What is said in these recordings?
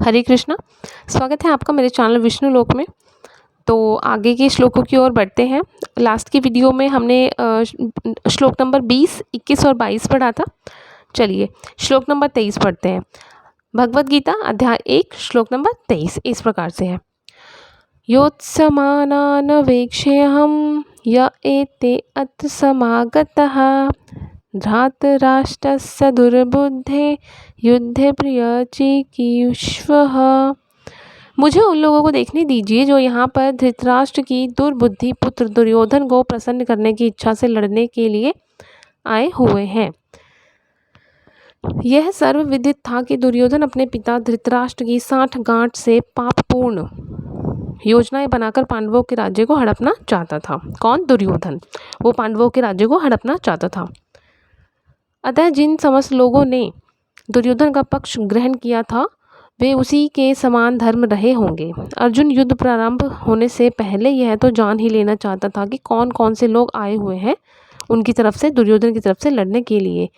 हरे कृष्णा। स्वागत है आपका मेरे चैनल विष्णु लोक में। तो आगे के श्लोकों की ओर बढ़ते हैं। लास्ट की वीडियो में हमने श्लोक नंबर 20, 21 और 22 पढ़ा था। चलिए श्लोक नंबर 23 पढ़ते हैं। भगवद गीता अध्याय 1 श्लोक नंबर 23 इस प्रकार से है। योत्समानान वेक्षेऽहं य एते अत्र समागतः धृतराष्ट्रस्य दुर्बुद्धे युद्धे प्रियचिकीर्षवः। मुझे उन लोगों को देखने दीजिए जो यहाँ पर धृतराष्ट्र की दुर्बुद्धि पुत्र दुर्योधन को प्रसन्न करने की इच्छा से लड़ने के लिए आए हुए हैं। यह सर्वविदित था कि दुर्योधन अपने पिता धृतराष्ट्र की साठगांठ से पापपूर्ण योजनाएं बनाकर पांडवों के राज्य को हड़पना चाहता था। कौन? दुर्योधन। वो पांडवों के राज्य को हड़पना चाहता था। अतः जिन समस्त लोगों ने दुर्योधन का पक्ष ग्रहण किया था वे उसी के समान धर्म रहे होंगे। अर्जुन युद्ध प्रारंभ होने से पहले यह तो जान ही लेना चाहता था कि कौन कौन से लोग आए हुए हैं उनकी तरफ से, दुर्योधन की तरफ से लड़ने के लिए,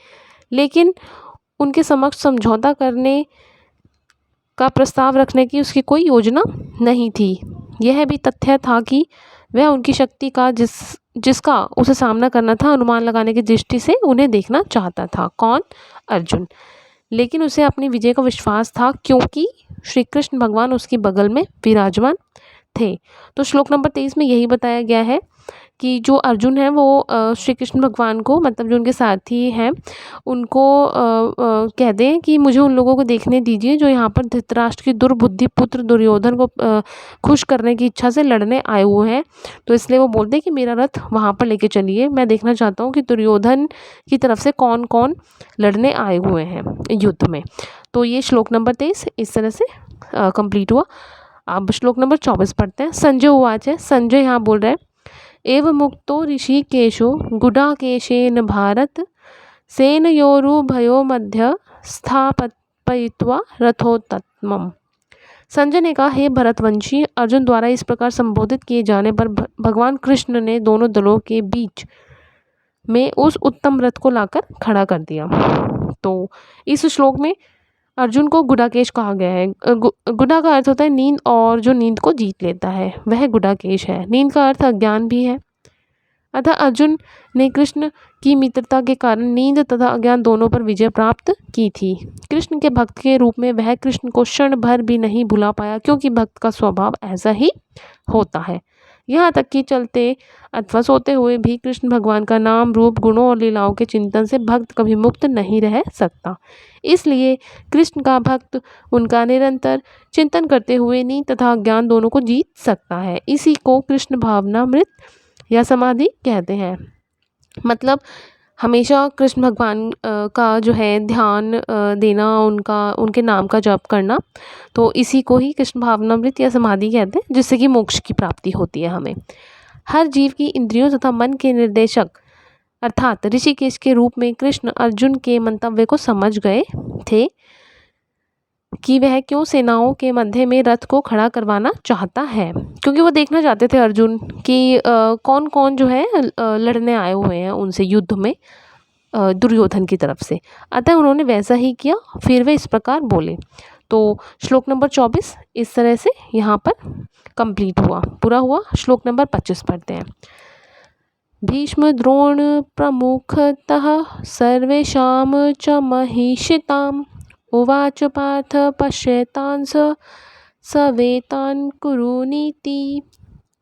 लेकिन उनके समक्ष समझौता करने का प्रस्ताव रखने की उसकी कोई योजना नहीं थी। यह भी तथ्य था कि वह उनकी शक्ति का जिसका उसे सामना करना था अनुमान लगाने की दृष्टि से उन्हें देखना चाहता था। कौन? अर्जुन। लेकिन उसे अपनी विजय का विश्वास था क्योंकि श्री कृष्ण भगवान उसके बगल में विराजमान थे। तो श्लोक नंबर 23 में यही बताया गया है कि जो अर्जुन है वो श्री कृष्ण भगवान को, मतलब जो उनके साथी हैं उनको कहते हैं कि मुझे उन लोगों को देखने दीजिए जो यहाँ पर धृतराष्ट्र की दुर्बुद्धि पुत्र दुर्योधन को खुश करने की इच्छा से लड़ने आए हुए हैं। तो इसलिए वो बोलते हैं कि मेरा रथ वहाँ पर लेके चलिए, मैं देखना चाहता हूँ कि दुर्योधन की तरफ से कौन कौन लड़ने आए हुए हैं युद्ध में। तो ये श्लोक नंबर 23 इस तरह से कंप्लीट हुआ। अब श्लोक नंबर 24 पढ़ते हैं। संजय उवाच है। संजय यहाँ बोल रहे हैं एव मुक्तो ऋषिकेशो गुडाकेशेन भारत सेनयोरुभयो मध्य स्थापयित्वा रथोत्तमम्। संजय ने कहा, हे भरतवंशी, अर्जुन द्वारा इस प्रकार संबोधित किए जाने पर भगवान कृष्ण ने दोनों दलों के बीच में उस उत्तम रथ को लाकर खड़ा कर दिया। तो इस श्लोक में अर्जुन को गुडाकेश कहा गया है। गुडा का अर्थ होता है नींद, और जो नींद को जीत लेता है वह गुडाकेश है। नींद का अर्थ अज्ञान भी है। अतः अर्जुन ने कृष्ण की मित्रता के कारण नींद तथा अज्ञान दोनों पर विजय प्राप्त की थी। कृष्ण के भक्त के रूप में वह कृष्ण को क्षण भर भी नहीं भुला पाया, क्योंकि भक्त का स्वभाव ऐसा ही होता है। यहाँ तक कि चलते अथवा सोते हुए भी कृष्ण भगवान का नाम, रूप, गुणों और लीलाओं के चिंतन से भक्त कभी मुक्त नहीं रह सकता। इसलिए कृष्ण का भक्त उनका निरंतर चिंतन करते हुए नींद तथा अज्ञान दोनों को जीत सकता है। इसी को कृष्ण भावनामृत या समाधि कहते हैं। मतलब हमेशा कृष्ण भगवान का जो है ध्यान देना, उनके नाम का जप करना, तो इसी को ही कृष्ण भावनामृत या समाधि कहते हैं, जिससे कि मोक्ष की प्राप्ति होती है हमें। हर जीव की इंद्रियों तथा मन के निर्देशक अर्थात ऋषिकेश के रूप में कृष्ण अर्जुन के मंतव्य को समझ गए थे कि वह क्यों सेनाओं के मध्य में रथ को खड़ा करवाना चाहता है, क्योंकि वो देखना चाहते थे अर्जुन कि कौन कौन जो है लड़ने आए हुए हैं उनसे युद्ध में दुर्योधन की तरफ से। अतः उन्होंने वैसा ही किया। फिर वे इस प्रकार बोले। तो श्लोक नंबर 24 इस तरह से यहाँ पर कंप्लीट हुआ, पूरा हुआ। श्लोक नंबर 25 पढ़ते हैं। भीष्म द्रोण प्रमुखतः सर्वेषां च महिषिताम् उवाच पार्थ पश्येतांस सवेतान् कुरुनीति।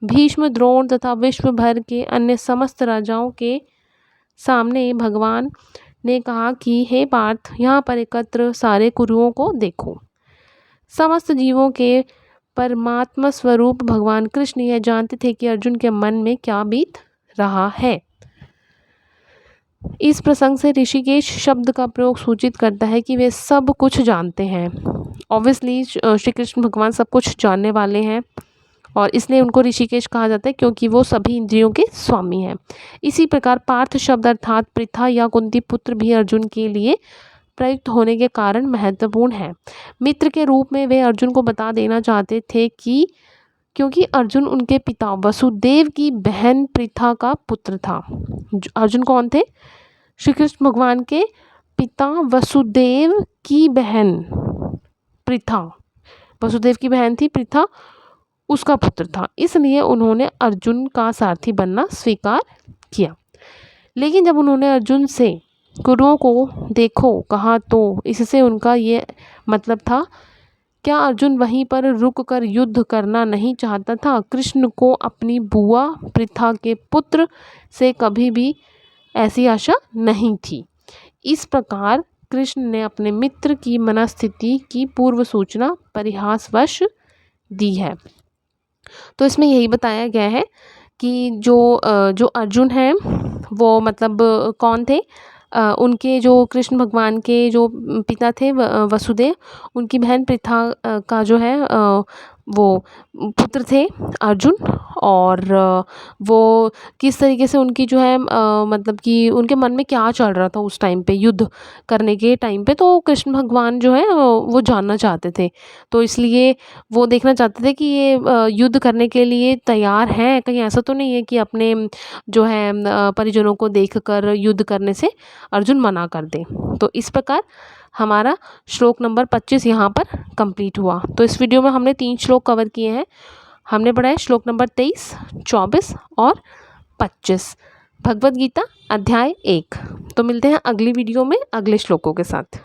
भीष्म, द्रोण तथा विश्व भर के अन्य समस्त राजाओं के सामने भगवान ने कहा कि हे पार्थ, यहाँ पर एकत्र सारे कुरुओं को देखो। समस्त जीवों के परमात्मा स्वरूप भगवान कृष्ण यह जानते थे कि अर्जुन के मन में क्या बीत रहा है। इस प्रसंग से ऋषिकेश शब्द का प्रयोग सूचित करता है कि वे सब कुछ जानते हैं। ऑब्वियसली श्री कृष्ण भगवान सब कुछ जानने वाले हैं और इसलिए उनको ऋषिकेश कहा जाता है, क्योंकि वो सभी इंद्रियों के स्वामी हैं। इसी प्रकार पार्थ शब्द अर्थात पृथा या कुंती पुत्र भी अर्जुन के लिए प्रयुक्त होने के कारण महत्वपूर्ण है। मित्र के रूप में वे अर्जुन को बता देना चाहते थे कि क्योंकि अर्जुन उनके पिता वसुदेव की बहन पृथा का पुत्र था। अर्जुन कौन थे? श्री कृष्ण भगवान के पिता वसुदेव की बहन पृथा वसुदेव की बहन थी पृथा, उसका पुत्र था, इसलिए उन्होंने अर्जुन का सारथी बनना स्वीकार किया। लेकिन जब उन्होंने अर्जुन से गुरुओं को देखो कहा तो इससे उनका ये मतलब था, क्या अर्जुन वहीं पर रुककर युद्ध करना नहीं चाहता था? कृष्ण को अपनी बुआ पृथा के पुत्र से कभी भी ऐसी आशा नहीं थी। इस प्रकार कृष्ण ने अपने मित्र की मनस्थिति की पूर्व सूचना परिहासवश दी है। तो इसमें यही बताया गया है कि जो अर्जुन हैं वो मतलब कौन थे, उनके जो कृष्ण भगवान के जो पिता थे वसुदेव, उनकी बहन पृथा का जो है वो पुत्र थे अर्जुन। और वो किस तरीके से उनकी जो है मतलब कि उनके मन में क्या चल रहा था उस टाइम पे, युद्ध करने के टाइम पे, तो कृष्ण भगवान जो है वो जानना चाहते थे। तो इसलिए वो देखना चाहते थे कि ये युद्ध करने के लिए तैयार हैं, कहीं ऐसा तो नहीं है कि अपने जो है परिजनों को देखकर युद्ध करने से अर्जुन मना कर दे। तो इस प्रकार हमारा श्लोक नंबर 25 यहाँ पर कंप्लीट हुआ। तो इस वीडियो में हमने 3 श्लोक कवर किए हैं। हमने पढ़ा है श्लोक नंबर 23, 24 और 25, भगवद गीता अध्याय 1। तो मिलते हैं अगली वीडियो में अगले श्लोकों के साथ।